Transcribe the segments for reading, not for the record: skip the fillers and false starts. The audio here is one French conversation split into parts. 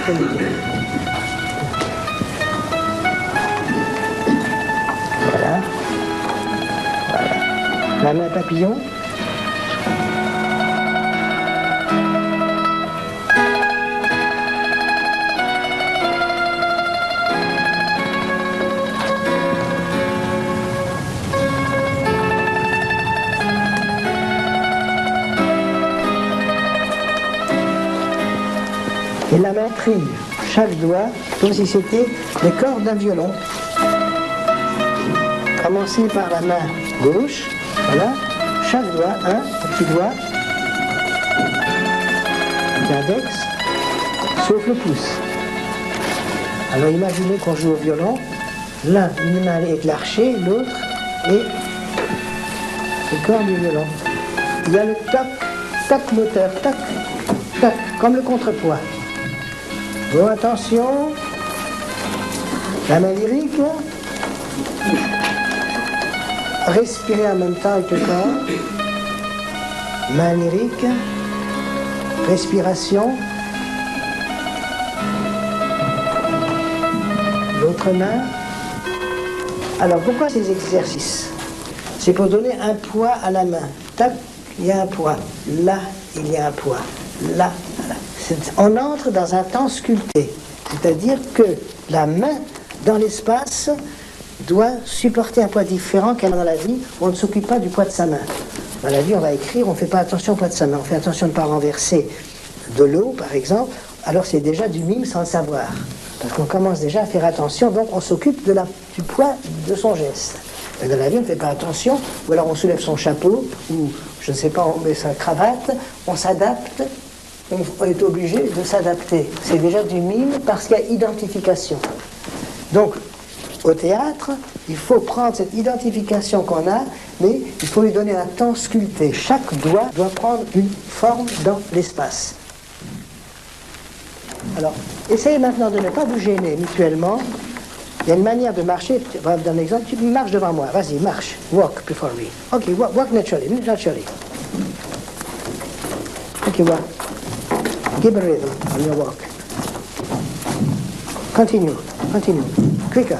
extrémité. Voilà. Voilà. La main papillon. Et la main trie chaque doigt comme si c'était les cordes d'un violon. Commencez par la main gauche, voilà, chaque doigt, un petit doigt, l'index, sauf le pouce. Alors imaginez qu'on joue au violon, l'un, une main est l'archet, l'autre est le corps du violon. Il y a le toc, toc moteur, toc, toc, comme le contrepoids. Bon, attention, la main lyrique, respirez en même temps avec le corps, main lyrique, respiration, l'autre main. Alors pourquoi ces exercices? C'est pour donner un poids à la main. Tac, il y a un poids, là, il y a un poids, là, là. On entre dans un temps sculpté, c'est-à-dire que la main dans l'espace doit supporter un poids différent qu'elle a dans la vie. On ne s'occupe pas du poids de sa main. Dans la vie, on va écrire, on ne fait pas attention au poids de sa main. On fait attention de ne pas renverser de l'eau, par exemple. Alors c'est déjà du mime sans le savoir. Parce qu'on commence déjà à faire attention, donc on s'occupe du poids de son geste. Mais dans la vie, on ne fait pas attention, ou alors on soulève son chapeau, ou je ne sais pas, on met sa cravate, on s'adapte. On est obligé de s'adapter. C'est déjà du mime parce qu'il y a identification. Donc, au théâtre, il faut prendre cette identification qu'on a, mais il faut lui donner un temps sculpté. Chaque doigt doit prendre une forme dans l'espace. Alors, essayez maintenant de ne pas vous gêner mutuellement. Il y a une manière de marcher. Je vais vous donner un exemple. Tu marches devant moi. Vas-y, marche. Walk before me. OK, walk naturally. OK, walk. Give a rhythm on your walk. Continue. Quicker.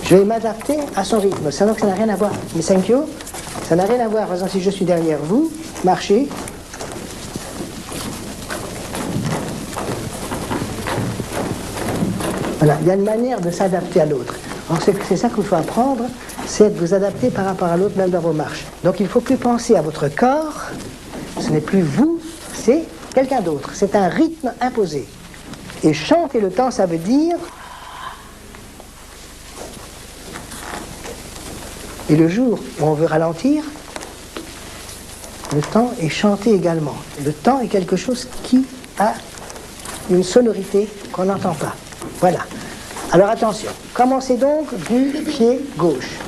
Je vais m'adapter à son rythme. Ça n'a rien à voir. Mais thank you. Ça n'a rien à voir. Par exemple, si je suis derrière vous, marchez. Voilà. Il y a une manière de s'adapter à l'autre. Alors c'est ça qu'il faut apprendre, c'est de vous adapter par rapport à l'autre, même dans vos marches. Donc il ne faut plus penser à votre corps, ce n'est plus vous, c'est quelqu'un d'autre. C'est un rythme imposé. Et chanter le temps, ça veut dire... Et le jour où on veut ralentir, le temps est chanté également. Le temps est quelque chose qui a une sonorité qu'on n'entend pas. Voilà. Alors attention, commencez donc du pied gauche.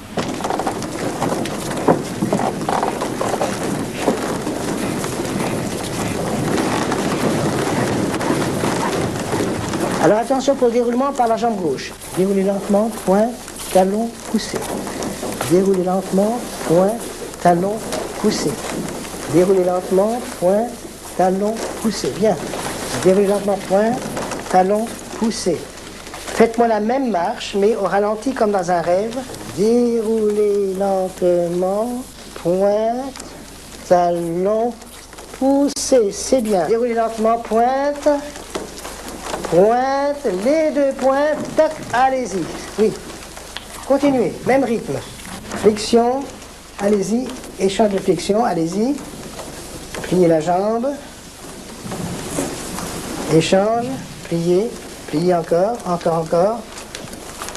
Alors attention pour le déroulement par la jambe gauche. Déroulez lentement, point, talon, poussé. Déroulez lentement, point, talon, poussé. Déroulez lentement, point, talon, poussé. Bien. Déroulez lentement, point, talon, poussé. Faites-moi la même marche, mais au ralenti comme dans un rêve. Déroulez lentement, pointe, talon, poussé. C'est bien. Déroulez lentement, pointe, pointe, les deux pointes, tac, allez-y. Oui. Continuez, même rythme. Flexion, allez-y. Échange de flexion, allez-y. Pliez la jambe. Échange, pliez. Pliez encore.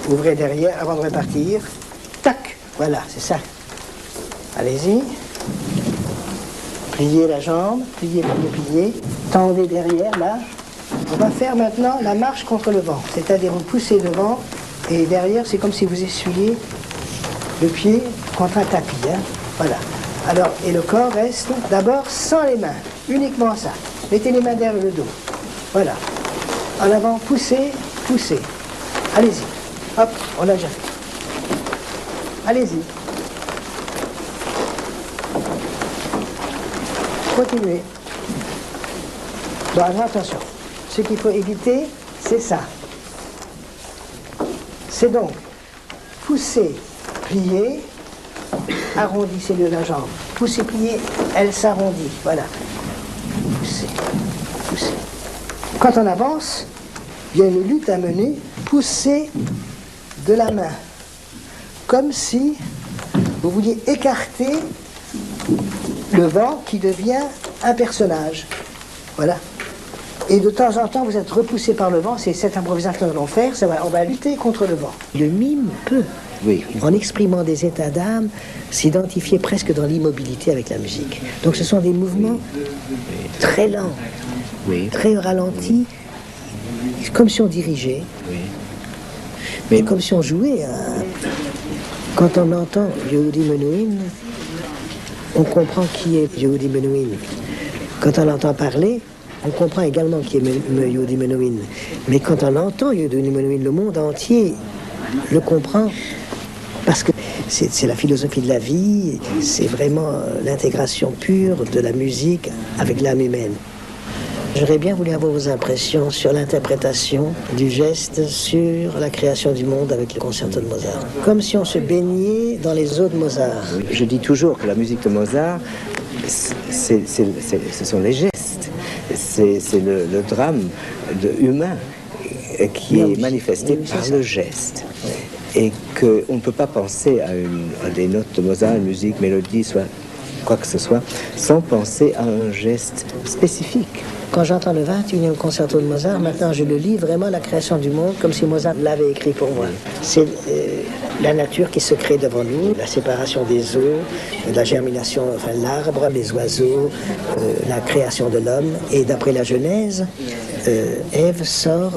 Ouvrez derrière avant de repartir. Tac, voilà, c'est ça. Allez-y. Pliez la jambe, pliez. Tendez derrière, là. On va faire maintenant la marche contre le vent. C'est-à-dire vous poussez devant et derrière, c'est comme si vous essuyez le pied contre un tapis. Hein. Voilà. Alors, et le corps reste d'abord sans les mains. Uniquement ça. Mettez les mains derrière le dos. Voilà. En avant, poussez. Allez-y. Hop, on l'a déjà fait. Allez-y. Continuez. Bon, alors attention, ce qu'il faut éviter, c'est ça. C'est donc pousser, plier, arrondissez la jambe. Pousser, plier, elle s'arrondit. Voilà. Pousser, pousser. Quand on avance, il y a une lutte à mener, pousser de la main. Comme si vous vouliez écarter le vent qui devient un personnage. Voilà. Et de temps en temps, vous êtes repoussé par le vent. C'est cette improvisation que nous allons faire. On va lutter contre le vent. Le mime peut, en exprimant des états d'âme, s'identifier presque dans l'immobilité avec la musique. Donc ce sont des mouvements très lents, très ralentis, comme si on dirigeait, mais comme si on jouait. Quand on entend Yehudi Menuhin, on comprend qui est Yehudi Menuhin. Quand on l'entend parler, on comprend également qui est Yehudi Menuhin. Mais quand on entend Yehudi Menuhin, le monde entier le comprend parce que c'est la philosophie de la vie, c'est vraiment l'intégration pure de la musique avec l'âme humaine. J'aurais bien voulu avoir vos impressions sur l'interprétation du geste sur la création du monde avec le concerto de Mozart. Comme si on se baignait dans les eaux de Mozart. Je dis toujours que la musique de Mozart, ce sont les gestes. C'est le drame humain qui est manifesté par le geste. Et qu'on ne peut pas penser à des notes de Mozart, une musique, mélodie, soit quoi que ce soit, sans penser à un geste spécifique. Quand j'entends le 21e concerto de Mozart, maintenant je le lis vraiment la création du monde comme si Mozart l'avait écrit pour moi. C'est la nature qui se crée devant nous, la séparation des eaux, la germination, enfin l'arbre, les oiseaux, la création de l'homme. Et d'après la Genèse, Ève sort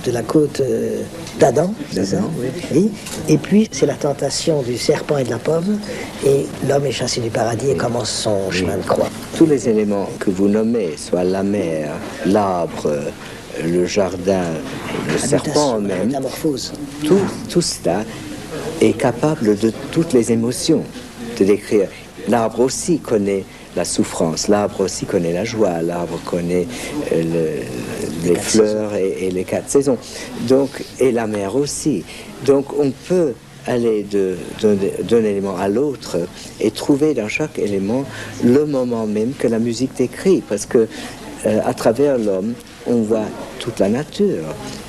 de la côte d'Adam, oui. Et puis c'est la tentation du serpent et de la pomme, et l'homme est chassé du paradis et commence son chemin de croix. Tous les éléments que vous nommez, soit la mer, l'arbre, le jardin, le serpent même, tout cela est capable de toutes les émotions, de décrire. L'arbre aussi connaît la souffrance, l'arbre aussi connaît la joie, l'arbre connaît les fleurs et les 4 saisons. Donc, et la mer aussi. Donc on peut aller d'un élément à l'autre et trouver dans chaque élément le moment même que la musique décrit, parce que à travers l'homme, on voit toute la nature.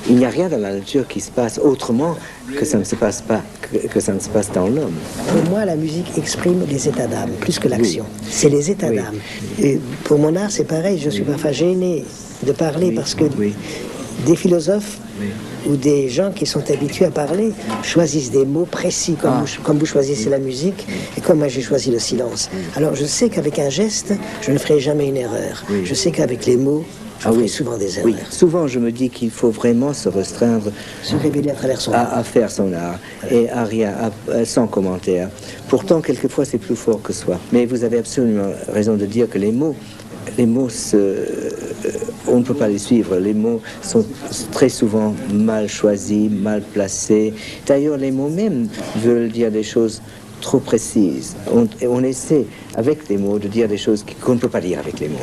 Il n'y a rien dans la nature qui se passe autrement que ça ne se passe pas, que ça ne se passe dans l'homme. Pour moi, la musique exprime les états d'âme, plus que l'action. C'est les états d'âme. Et pour mon art, c'est pareil. Je suis parfois gêné de parler parce que des philosophes ou des gens qui sont habitués à parler choisissent des mots précis, comme vous choisissez la musique, et comme moi j'ai choisi le silence. Alors je sais qu'avec un geste, je ne ferai jamais une erreur. Je sais qu'avec les mots, je ferai souvent des erreurs. Souvent je me dis qu'il faut vraiment se restreindre, se révéler à travers son art. À faire son art, et à rien, sans commentaire. Pourtant, quelquefois c'est plus fort que soi. Mais vous avez absolument raison de dire que les mots, on ne peut pas les suivre. Les mots sont très souvent mal choisis, mal placés. D'ailleurs, les mots même veulent dire des choses trop précises. On essaie, avec les mots, de dire des choses qu'on ne peut pas dire avec les mots.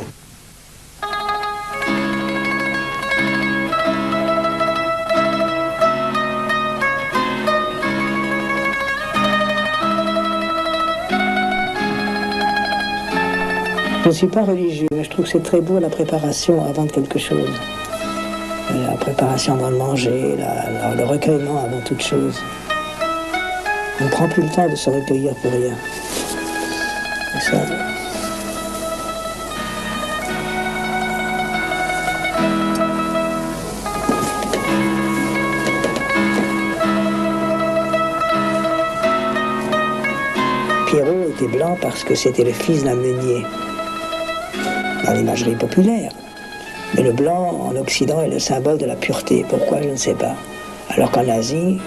Je ne suis pas religieux, mais je trouve que c'est très beau la préparation avant de quelque chose. La préparation avant de manger, le recueillement avant toute chose. On ne prend plus le temps de se recueillir pour rien. Et ça... Pierrot était blanc parce que c'était le fils d'un meunier. Dans l'imagerie populaire. Mais le blanc en Occident est le symbole de la pureté. Pourquoi, je ne sais pas. Alors qu'en Asie,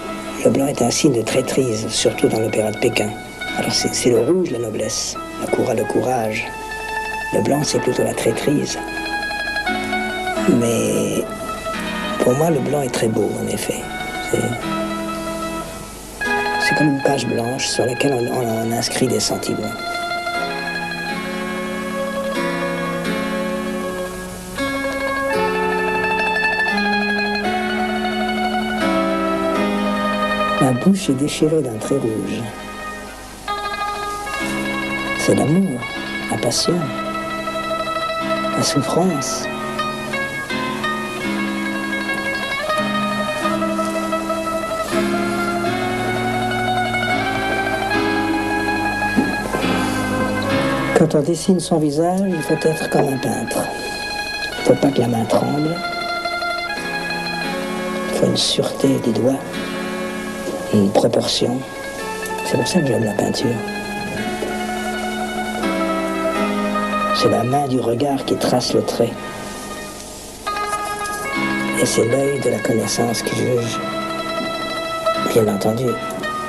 le blanc est un signe de traîtrise, surtout dans l'opéra de Pékin. Alors c'est le rouge, la noblesse, le courage. Le blanc, c'est plutôt la traîtrise. Mais pour moi, le blanc est très beau, en effet. C'est comme une page blanche sur laquelle on inscrit des sentiments. La bouche est déchirée d'un trait rouge. C'est l'amour, la passion, la souffrance. Quand on dessine son visage, il faut être comme un peintre. Il ne faut pas que la main tremble. Il faut une sûreté des doigts, une proportion. C'est pour ça que j'aime la peinture. C'est la main du regard qui trace le trait. Et c'est l'œil de la connaissance qui juge. Bien entendu,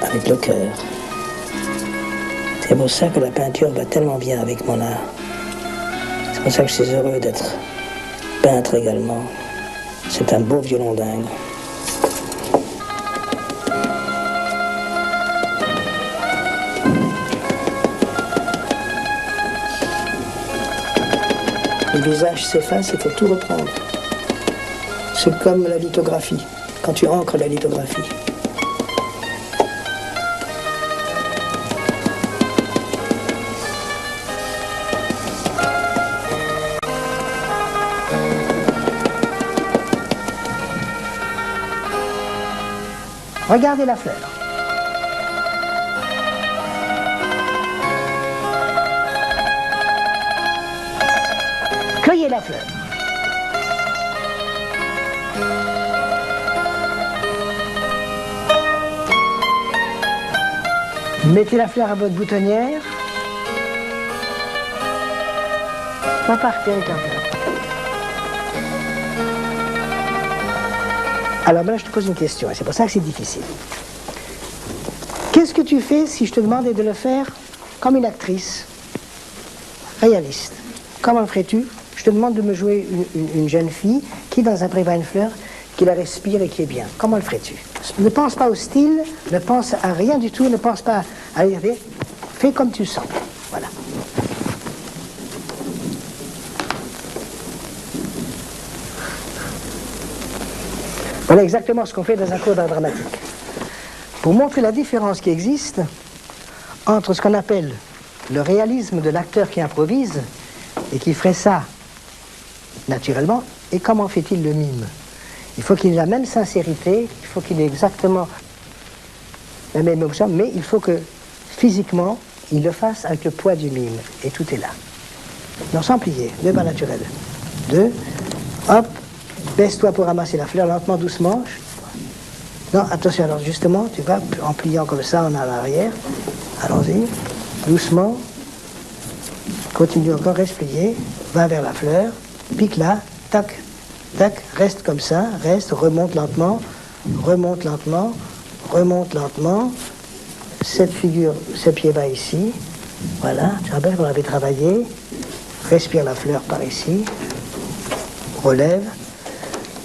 avec le cœur. C'est pour ça que la peinture va tellement bien avec mon art. C'est pour ça que je suis heureux d'être peintre également. C'est un beau violon dingue. Le visage s'efface, il faut tout reprendre. C'est comme la lithographie, quand tu ancres la lithographie. Regardez la fleur. Cueillez la fleur. Mettez la fleur à votre boutonnière. Repartez avec la fleur. Alors là, je te pose une question, et c'est pour ça que c'est difficile. Qu'est-ce que tu fais si je te demandais de le faire comme une actrice réaliste? Comment le ferais-tu? Je te demande de me jouer une jeune fille qui, dans un pré va une fleur, qui la respire et qui est bien. Comment le ferais-tu? Ne pense pas au style, ne pense à rien du tout, ne pense pas à l'idée. Fais comme tu sens. Voilà. Voilà exactement ce qu'on fait dans un cours d'art dramatique. Pour montrer la différence qui existe entre ce qu'on appelle le réalisme de l'acteur qui improvise et qui ferait ça naturellement, et comment fait-il le mime. Il faut qu'il ait la même sincérité, il faut qu'il ait exactement la même émotion, mais il faut que physiquement, il le fasse avec le poids du mime, et tout est là. Non, sans plier, 2 pas naturels. 2, hop, baisse-toi pour ramasser la fleur lentement, doucement. Non, attention, alors justement, tu vas en pliant comme ça en arrière. Allons-y, doucement. Continue encore, reste plié. Va vers la fleur, pique là, tac, tac, reste comme ça, reste, remonte lentement, remonte lentement, remonte lentement. Cette figure, ce pied va ici. Voilà, tu rappelles qu'on avait travaillé. Respire la fleur par ici. Relève.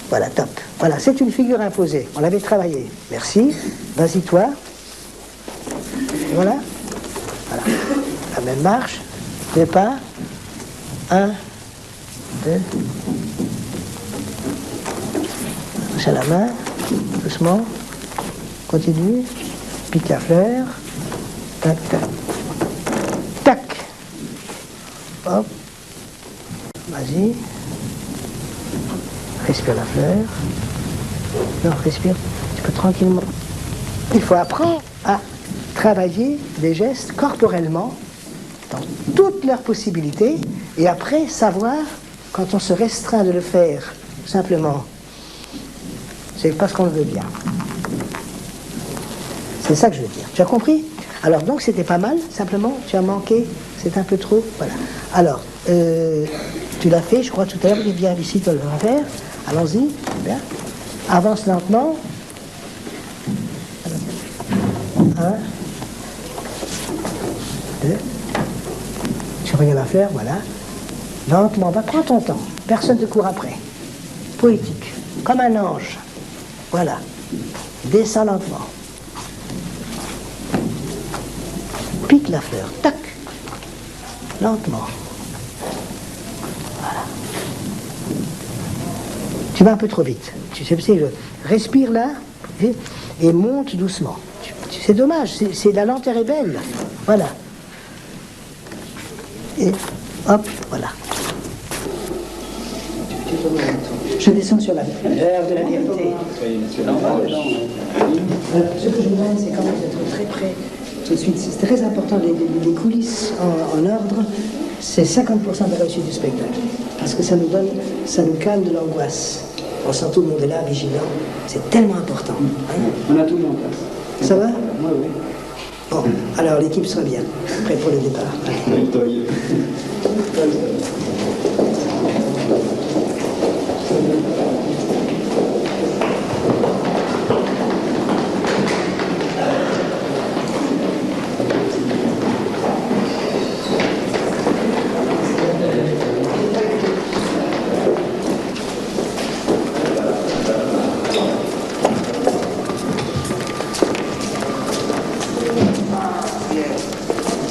Voilà, top. Voilà, c'est une figure imposée. On l'avait travaillé. Merci. Vas-y, toi. Et voilà. Voilà. La même marche. 2 pas. 1, 2. Touche à la main. Doucement. Continue. Pique la fleur. Tac, tac. Tac. Hop. Vas-y. Respire la fleur. Non, respire. Tu peux tranquillement. Il faut apprendre à travailler des gestes corporellement dans toutes leurs possibilités et après savoir, quand on se restreint de le faire simplement, c'est parce qu'on le veut bien. C'est ça que je veux dire. Tu as compris? Alors donc c'était pas mal, simplement tu as manqué, c'est un peu trop. Voilà. Alors, tu l'as fait, je crois tout à l'heure, il vient ici, tu le vas faire. Allons-y, bien. Avance lentement. 1, 2. Tu regardes la fleur, voilà. Lentement, va, prends ton temps. Personne ne te court après. Poétique, comme un ange. Voilà. Descends lentement. Pique la fleur, tac. Lentement. Voilà. Tu vas un peu trop vite. Tu sais, respire là, et monte doucement. C'est dommage, la lenteur est belle. Voilà. Et hop, voilà. Je descends sur la heure de la vérité. Ce que je vous demande, c'est quand même d'être très près tout de suite. C'est très important, les coulisses en ordre, c'est 50% de la réussite du spectacle. Parce que ça nous calme de l'angoisse. On sent tout le monde est là, vigilant. C'est tellement important. Hein? On a tout mis en place. Ça va? Oui, oui. Bon, alors l'équipe soit bien, prête pour le départ. Allez.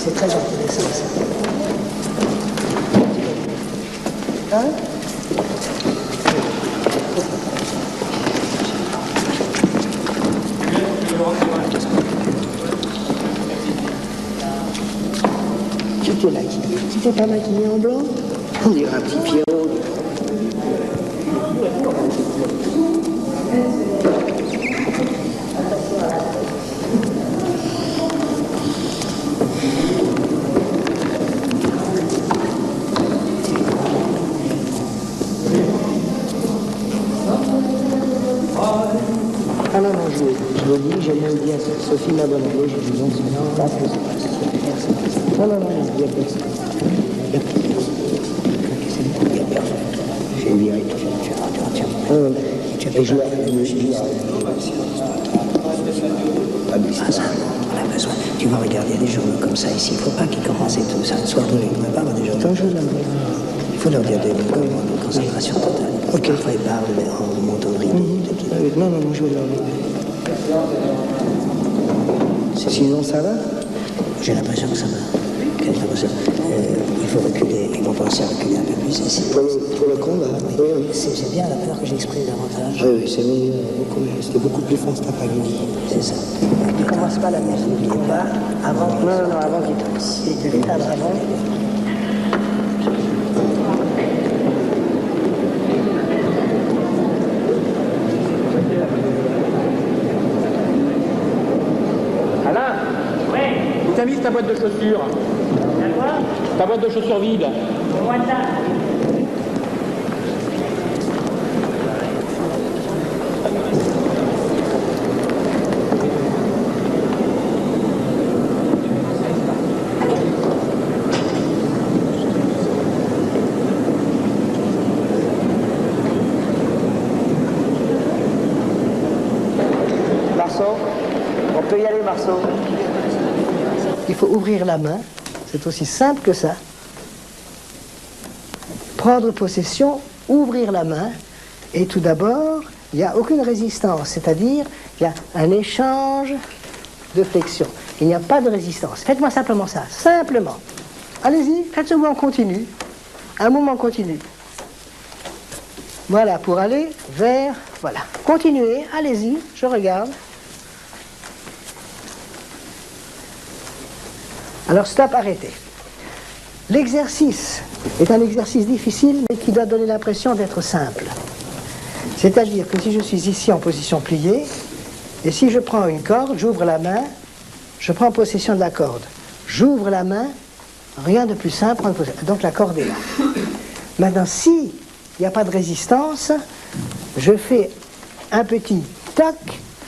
C'est très intéressant ça. Hein? Qui t'es maquillé? Tu t'es pas maquillé en blanc? On dirait un petit Pierrot. Ah non, non, je vous dis, j'ai même dit à Sophie m'a demandé, j'ai dit non, c'est non, là, c'est personne. Non, non, non, il n'y a personne. Il n'y a personne. J'ai viré, tu as joué avec le machine. On a besoin. Tu vas regarder des journaux comme ça ici. Il ne faut pas qu'ils commencent et tout ça. Le soir, il ne va pas avoir des journaux. Il faut leur dire des mots de concentration totale. Ok. Parfois, ils parlent en montant le rideau. Non, non, non, je vais leur dire. Sinon, ça va? J'ai l'impression que ça va. Il faut reculer. Ils vont penser à reculer un peu plus ici. Pour le combat, oui. Oui. C'est bien la peur que j'exprime davantage. Oui, c'est mieux. C'était beaucoup plus fort cet après-midi. C'est ça. Tu ne commences pas la musique du combat avant. Non, non, avant qu'il commence. Il était là avant. Alain? Oui. Où t'as mis ta boîte de chaussures? Ta boîte de chaussures vide. Marceau, on peut y aller, Marceau. Il faut ouvrir la main, c'est aussi simple que ça. Prendre possession, ouvrir la main, et tout d'abord, il n'y a aucune résistance, c'est-à-dire il y a un échange de flexion. Il n'y a pas de résistance. Faites-moi simplement ça, simplement. Allez-y, faites ce mouvement continu, un mouvement continu. Voilà, pour aller vers... Voilà. Continuez, allez-y, je regarde. Alors stop, arrêtez. L'exercice est un exercice difficile, mais qui doit donner l'impression d'être simple. C'est-à-dire que si je suis ici en position pliée, et si je prends une corde, j'ouvre la main, je prends possession de la corde. J'ouvre la main, rien de plus simple, donc la corde est là. Maintenant, si il n'y a pas de résistance, je fais un petit toc,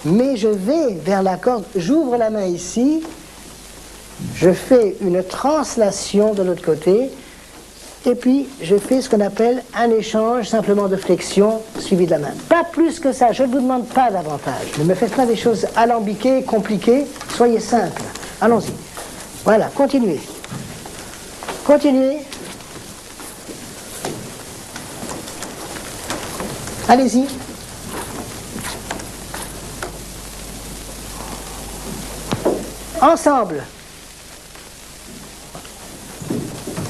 mais je vais vers la corde, j'ouvre la main ici, je fais une translation de l'autre côté, et puis je fais ce qu'on appelle un échange simplement de flexion suivi de la main. Pas plus que ça, je ne vous demande pas davantage. Ne me faites pas des choses alambiquées, compliquées, soyez simples. Allons-y. Voilà, continuez. Continuez. Allez-y. Ensemble.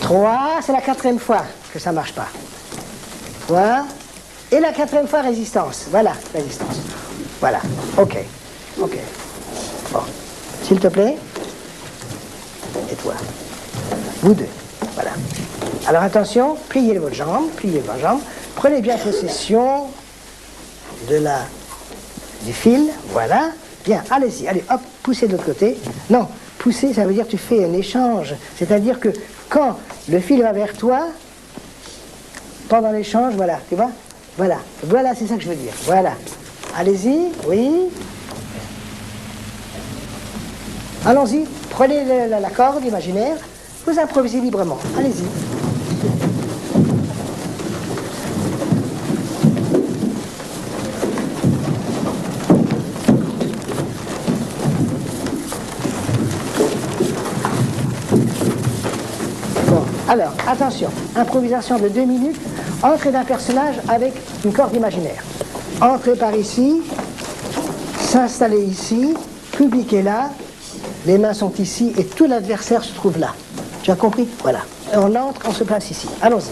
3, c'est la 4e fois que ça ne marche pas. 3, et la 4e fois résistance. Voilà, résistance. Voilà. Ok. Ok. Bon. S'il te plaît. Et toi. Vous deux. Voilà. Alors attention, pliez votre jambe, prenez bien possession du fil, voilà. Bien, allez-y, allez, hop, poussez de l'autre côté. Non, pousser, ça veut dire que tu fais un échange. C'est-à-dire que quand le fil va vers toi, pendant l'échange, voilà, tu vois? Voilà, c'est ça que je veux dire. Voilà. Allez-y, oui. Allons-y, prenez la corde imaginaire, vous improvisez librement. Allez-y. Alors, attention, improvisation de 2 minutes, entrée d'un personnage avec une corde imaginaire. Entrez par ici, s'installer ici, public est là, les mains sont ici et tout l'adversaire se trouve là. Tu as compris? Voilà. On entre, on se place ici. Allons-y.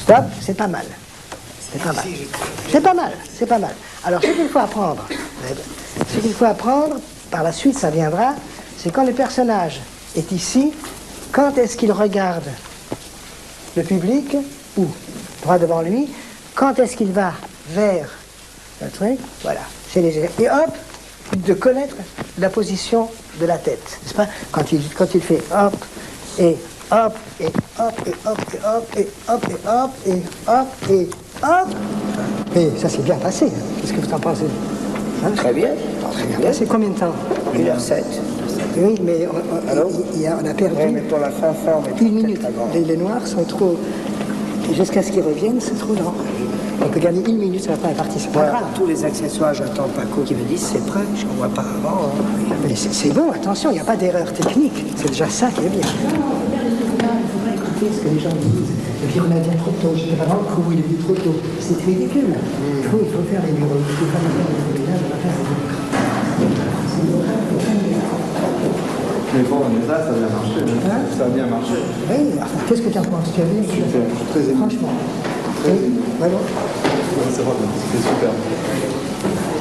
Stop, c'est pas mal. C'est pas mal. C'est pas mal, c'est pas mal. Alors, ce qu'il faut apprendre, par la suite, ça viendra, c'est quand le personnage est ici, quand est-ce qu'il regarde le public, ou droit devant lui, quand est-ce qu'il va vers le truc, voilà. C'est les... Et hop, de connaître la position de la tête, n'est-ce pas? Quand il fait hop, et hop, et hop, et hop, et hop, et hop, et hop, et hop, et hop. Et ça s'est bien passé. Hein. Qu'est-ce que vous en pensez? Hein? Très bien. Très bien passé. Combien de temps? 1h07. Oui, mais on a perdu. Oui, mais pour la fin, une minute. Les noirs sont trop... Jusqu'à ce qu'ils reviennent, c'est trop lent. On peut gagner 1 minute sur la première partie, c'est pas grave. Tous les accessoires, j'attends Paco qui me dise c'est prêt, je ne vois pas avant. Hein. Mais c'est bon, attention, il n'y a pas d'erreur technique. C'est déjà ça qui est bien. Ce que les gens disent. Et puis on a dit trop tôt. J'étais vraiment le coup, il est dit trop tôt. C'est ridicule. Il faut faire les bureaux. Il faut faire les ménages, on va faire les bureaux. Mais bon, ça a bien marché. Hein? Ça a bien marché. Oui, enfin, qu'est-ce que tu en penses? Tu as vu? Très ému. Franchement. Oui, vraiment. C'est vrai, c'est super.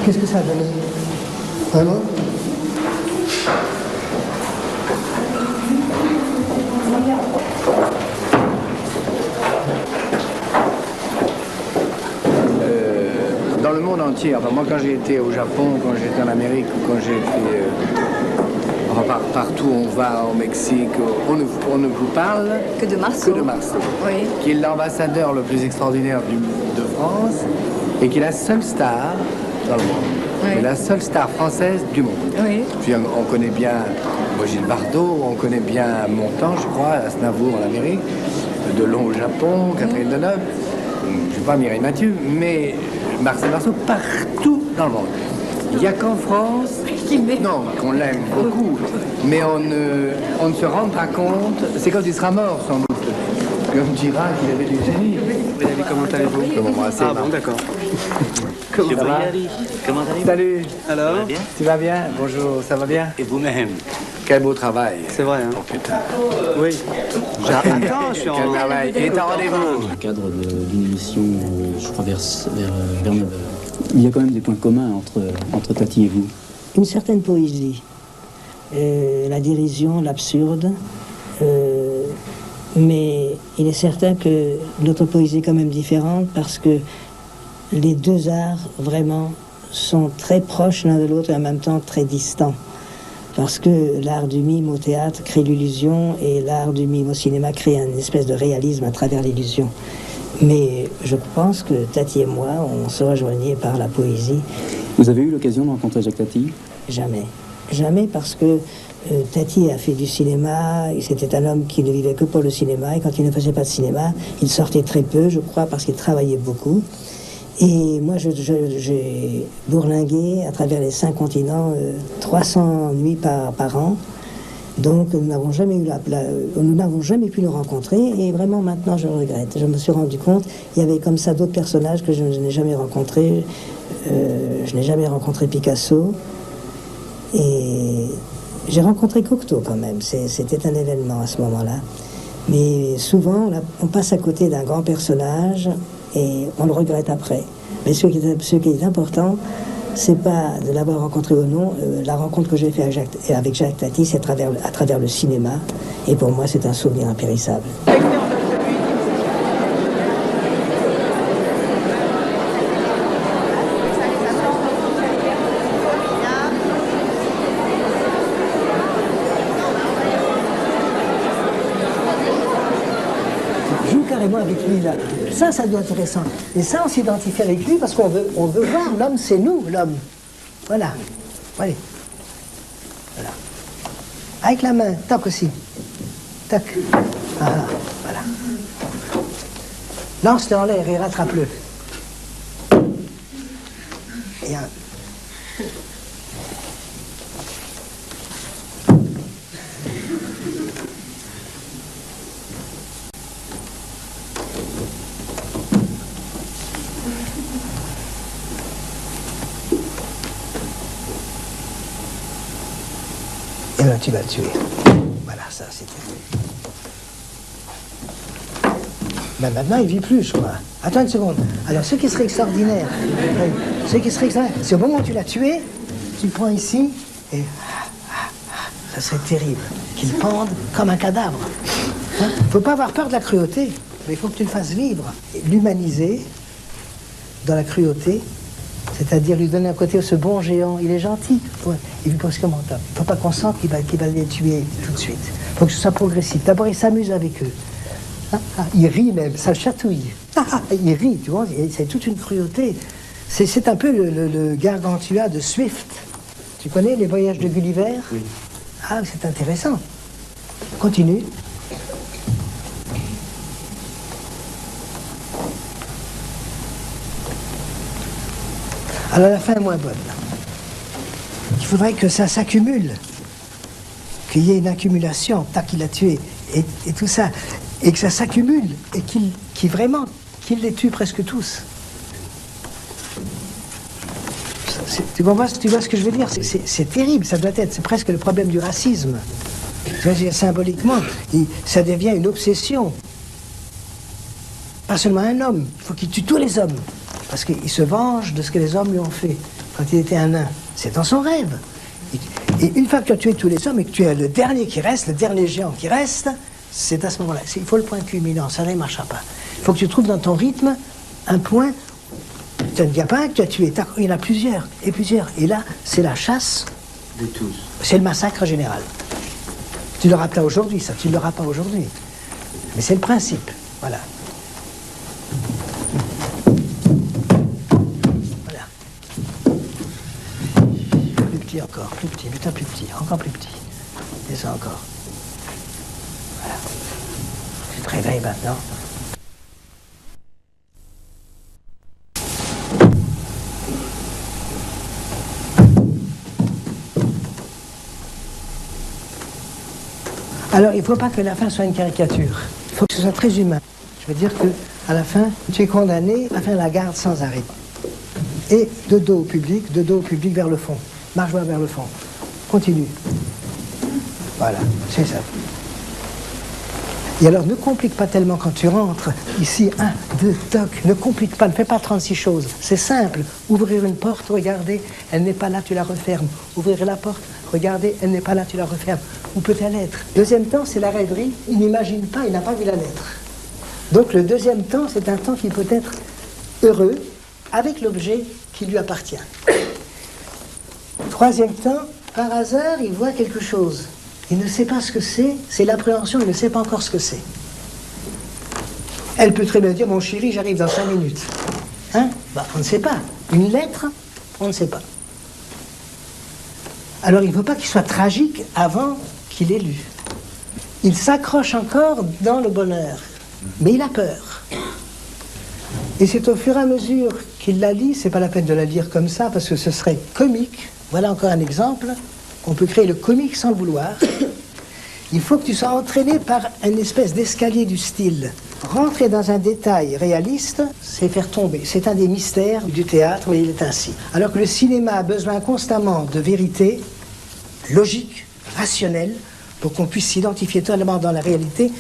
Qu'est-ce que ça a donné? Vraiment? Dans le monde entier, enfin moi quand j'ai été au Japon, quand j'étais en Amérique, quand j'ai été partout où on va, au Mexique, on ne vous parle que de Marceau, oui. Qui est l'ambassadeur le plus extraordinaire de France et qui est la seule star dans le monde. Oui. C'est la seule star française du monde. Oui. Puis on connaît bien Gilles Bardot, on connaît bien Montand, je crois, Aznavour en Amérique, Delon au Japon, Catherine Deneuve, je ne sais pas Mireille Mathieu, mais Marcel Marceau partout dans le monde. Il n'y a qu'en France, non, qu'on l'aime beaucoup, mais on ne se rend pas compte, c'est quand il sera mort sans doute, comme dira qu'il avait du génie. Comment allez-vous? Comment assez bon, d'accord. Comment ça va? Comment allez-vous? Salut. Alors? Tu vas bien? Bonjour, ça va bien? Et vous-même? Quel beau travail. C'est vrai, hein? Oh putain. Oui. Attends, je suis en... Quel travail. Il est en rendez-vous. Dans le cadre d'une émission, je crois, vers 9h. Il y a quand même des points communs entre Tati et vous. Une certaine poésie. La dérision, l'absurde. Mais il est certain que notre poésie est quand même différente parce que les deux arts, vraiment, sont très proches l'un de l'autre et en même temps très distants. Parce que l'art du mime au théâtre crée l'illusion et l'art du mime au cinéma crée une espèce de réalisme à travers l'illusion. Mais je pense que Tati et moi, on se rejoignait par la poésie. Vous avez eu l'occasion de rencontrer Jacques Tati? Jamais. Jamais parce que Tati a fait du cinéma, c'était un homme qui ne vivait que pour le cinéma, et quand il ne faisait pas de cinéma, il sortait très peu, je crois, parce qu'il travaillait beaucoup. Et moi, j'ai bourlingué à travers les 5 continents 300 nuits par an. Donc, nous n'avons jamais pu nous rencontrer. Et vraiment, maintenant, je regrette. Je me suis rendu compte, il y avait comme ça d'autres personnages que je n'ai jamais rencontrés. Je n'ai jamais rencontré Picasso. Et j'ai rencontré Cocteau quand même. C'était un événement à ce moment-là. Mais souvent, on passe à côté d'un grand personnage et on le regrette après. Mais ce qui est important, c'est pas de l'avoir rencontré ou non. La rencontre que j'ai faite avec Jacques Tati, c'est à travers le cinéma. Et pour moi, c'est un souvenir impérissable. Avec lui là. Ça doit être intéressant. Et ça, on s'identifie avec lui parce qu'on veut voir l'homme, c'est nous, l'homme. Voilà. Allez. Voilà. Avec la main, tac aussi. Tac. Ah, voilà. Lance-le en l'air et rattrape-le. Et un. Et là, tu vas le tuer. Voilà, ça, c'était... Ben maintenant, il ne vit plus, je crois. Attends une seconde. Alors, ce qui serait extraordinaire, c'est au moment où tu l'as tué, tu le prends ici, et... ça serait terrible. Qu'il pende comme un cadavre. Il ne faut pas avoir peur de la cruauté, mais il faut que tu le fasses vivre. L'humaniser dans la cruauté, c'est-à-dire lui donner un côté, ce bon géant, il est gentil. Ouais. Il lui pose comment top. Il ne faut pas qu'on sente qu'il va les tuer tout de suite. Il faut que ce soit progressif. D'abord, il s'amuse avec eux. Il rit même, ça le chatouille. Il rit, tu vois, c'est toute une cruauté. C'est un peu le Gargantua de Swift. Tu connais les voyages de Gulliver? Oui. Ah, c'est intéressant. Continue. Alors la fin est moins bonne. Il faudrait que ça s'accumule, qu'il y ait une accumulation, tac, qu'il a tué, et tout ça, et que ça s'accumule, et qu'il les tue presque tous. Tu vois ce que je veux dire? C'est terrible, ça doit être, c'est presque le problème du racisme. Tu vois, symboliquement, ça devient une obsession. Pas seulement un homme, il faut qu'il tue tous les hommes. Parce qu'il se venge de ce que les hommes lui ont fait quand il était un nain. C'est dans son rêve. Et une fois que tu as tué tous les hommes et que tu es le dernier qui reste, le dernier géant qui reste, c'est à ce moment-là. Il faut le point culminant, ça ne marchera pas. Il faut que tu trouves dans ton rythme un point. Tu ne dis pas un que tu as tué, il y en a plusieurs, et plusieurs. Et là, c'est la chasse. De tous. C'est le massacre général. Tu ne l'auras pas aujourd'hui, ça, tu ne l'auras pas aujourd'hui. Mais c'est le principe, voilà. Encore, plus petit, putain plus petit, encore plus petit. Descends encore. Voilà. Tu te réveilles maintenant. Alors, il ne faut pas que la fin soit une caricature. Il faut que ce soit très humain. Je veux dire qu'à la fin, tu es condamné à faire la garde sans arrêt. Et de dos au public vers le fond. Marche vers le fond. Continue. Voilà, c'est ça. Et alors, ne complique pas tellement quand tu rentres. Ici, 1, 2, toc. Ne complique pas, ne fais pas 36 choses. C'est simple. Ouvrir une porte, regardez, elle n'est pas là, tu la refermes. Ouvrir la porte, regardez, elle n'est pas là, tu la refermes. Où peut-elle être? Deuxième temps, c'est la rêverie. Il n'imagine pas, il n'a pas vu la lettre. Donc, le deuxième temps, c'est un temps qui peut être heureux avec l'objet qui lui appartient. Troisième temps, par hasard, il voit quelque chose. Il ne sait pas ce que c'est l'appréhension, il ne sait pas encore ce que c'est. Elle peut très bien dire, mon chéri, j'arrive dans 5 minutes. Hein? On ne sait pas. Une lettre, on ne sait pas. Alors il ne faut pas qu'il soit tragique avant qu'il ait lu. Il s'accroche encore dans le bonheur, mais il a peur. Et c'est au fur et à mesure qu'il la lit, c'est pas la peine de la lire comme ça, parce que ce serait comique. Voilà encore un exemple. On peut créer le comique sans le vouloir. Il faut que tu sois entraîné par une espèce d'escalier du style. Rentrer dans un détail réaliste, c'est faire tomber. C'est un des mystères du théâtre, mais il est ainsi. Alors que le cinéma a besoin constamment de vérité, logique, rationnelle, pour qu'on puisse s'identifier totalement dans la réalité.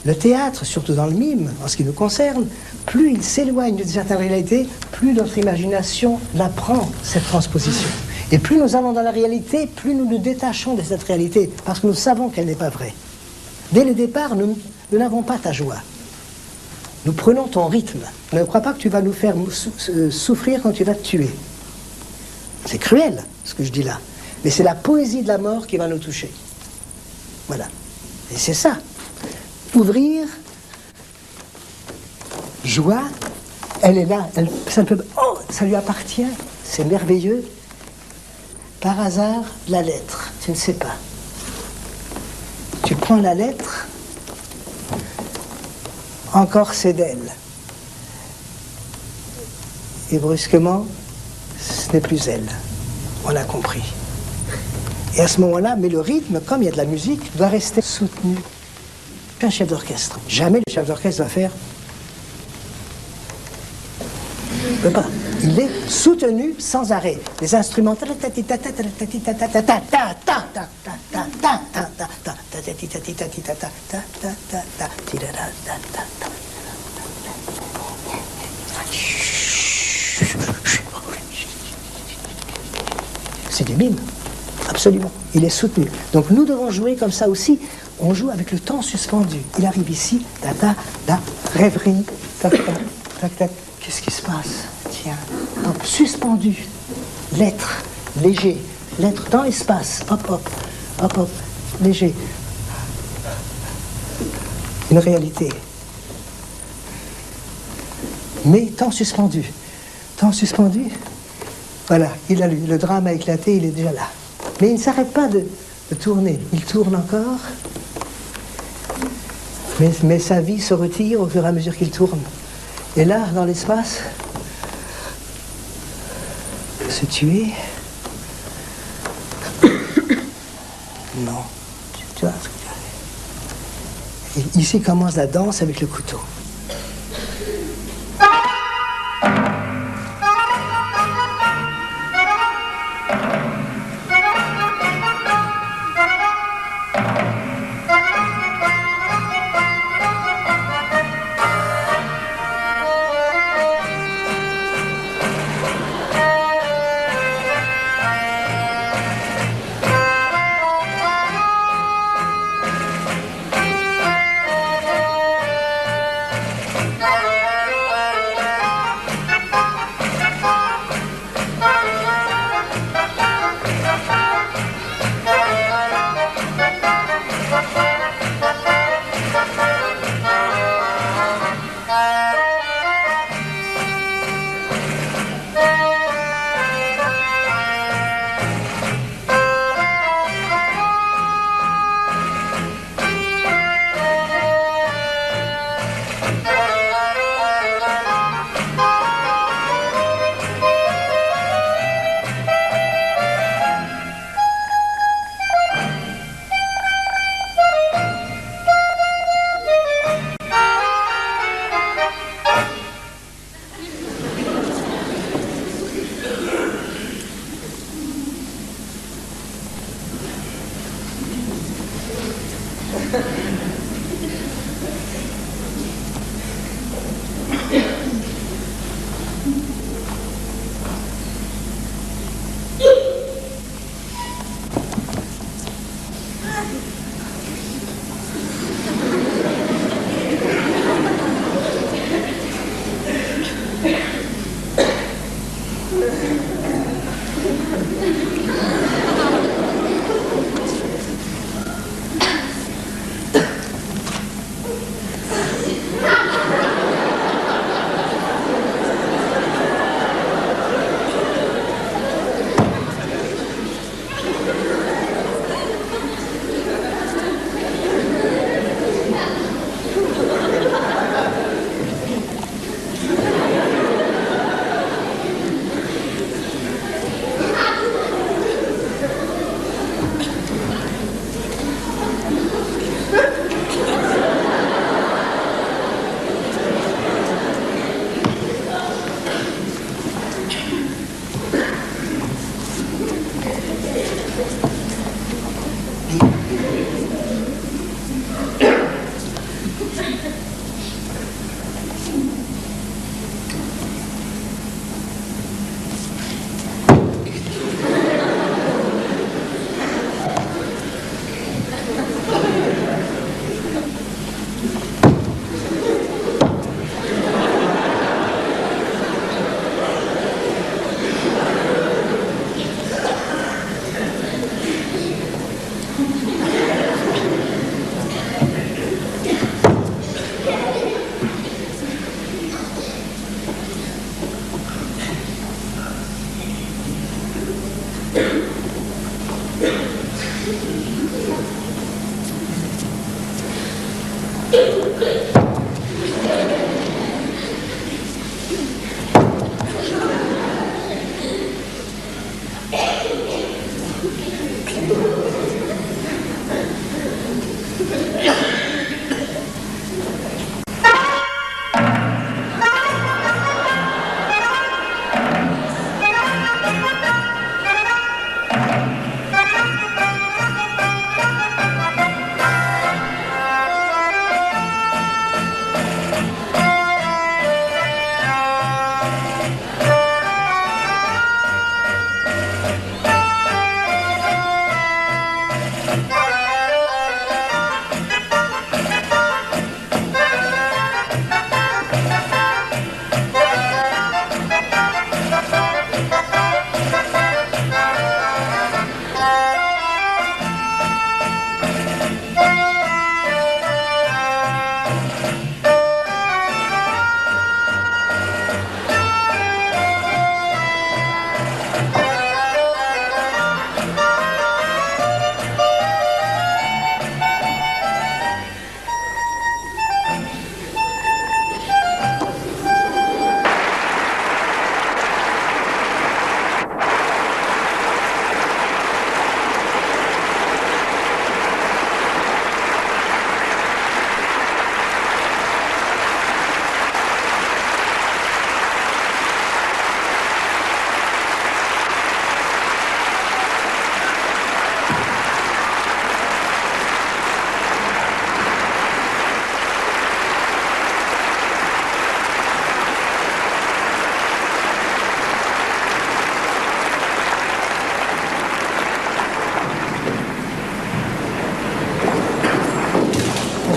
Le théâtre, surtout dans le mime, en ce qui nous concerne, plus il s'éloigne d'une certaine réalité, plus notre imagination la prend, cette transposition. Et plus nous allons dans la réalité, plus nous nous détachons de cette réalité, parce que nous savons qu'elle n'est pas vraie. Dès le départ, nous n'avons pas ta joie. Nous prenons ton rythme. Ne crois pas que tu vas nous faire souffrir quand tu vas te tuer. C'est cruel, ce que je dis là. Mais c'est la poésie de la mort qui va nous toucher. Voilà. Et c'est ça. Ouvrir, joie, elle est là. Oh, ça lui appartient. C'est merveilleux. Par hasard, la lettre, tu ne sais pas. Tu prends la lettre, encore c'est d'elle. Et brusquement, ce n'est plus elle. On l'a compris. Et à ce moment-là, mais le rythme, comme il y a de la musique, doit rester soutenu. Un chef d'orchestre. Jamais le chef d'orchestre va faire. Il ne peut pas. Il est soutenu sans arrêt. Les instruments. C'est du mime. Absolument. Il est soutenu. Donc nous devons jouer comme ça aussi. On joue avec le temps suspendu. Il arrive ici, rêverie, tac, tac, tac, tac. Qu'est-ce qui se passe? Tiens, hop, suspendu. L'être, léger. L'être dans l'espace. Hop, hop, hop, hop, léger. Une réalité. Mais temps suspendu. Temps suspendu. Voilà, il a lu. Le drame a éclaté, il est déjà là. Mais il ne s'arrête pas de tourner. Il tourne encore. Mais sa vie se retire au fur et à mesure qu'il tourne. Et là, dans l'espace, se tuer. Non. Tu vois ce que je veux dire. Et ici commence la danse avec le couteau.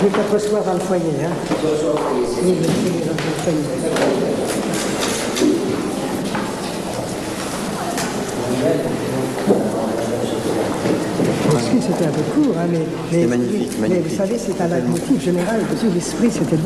veux 4 soirs dans le foyer. Hein. Oui, dans le foyer. C'était un peu court, hein, mais magnifique, mais magnifique. vous savez, c'est un leitmotiv général. L'esprit, c'était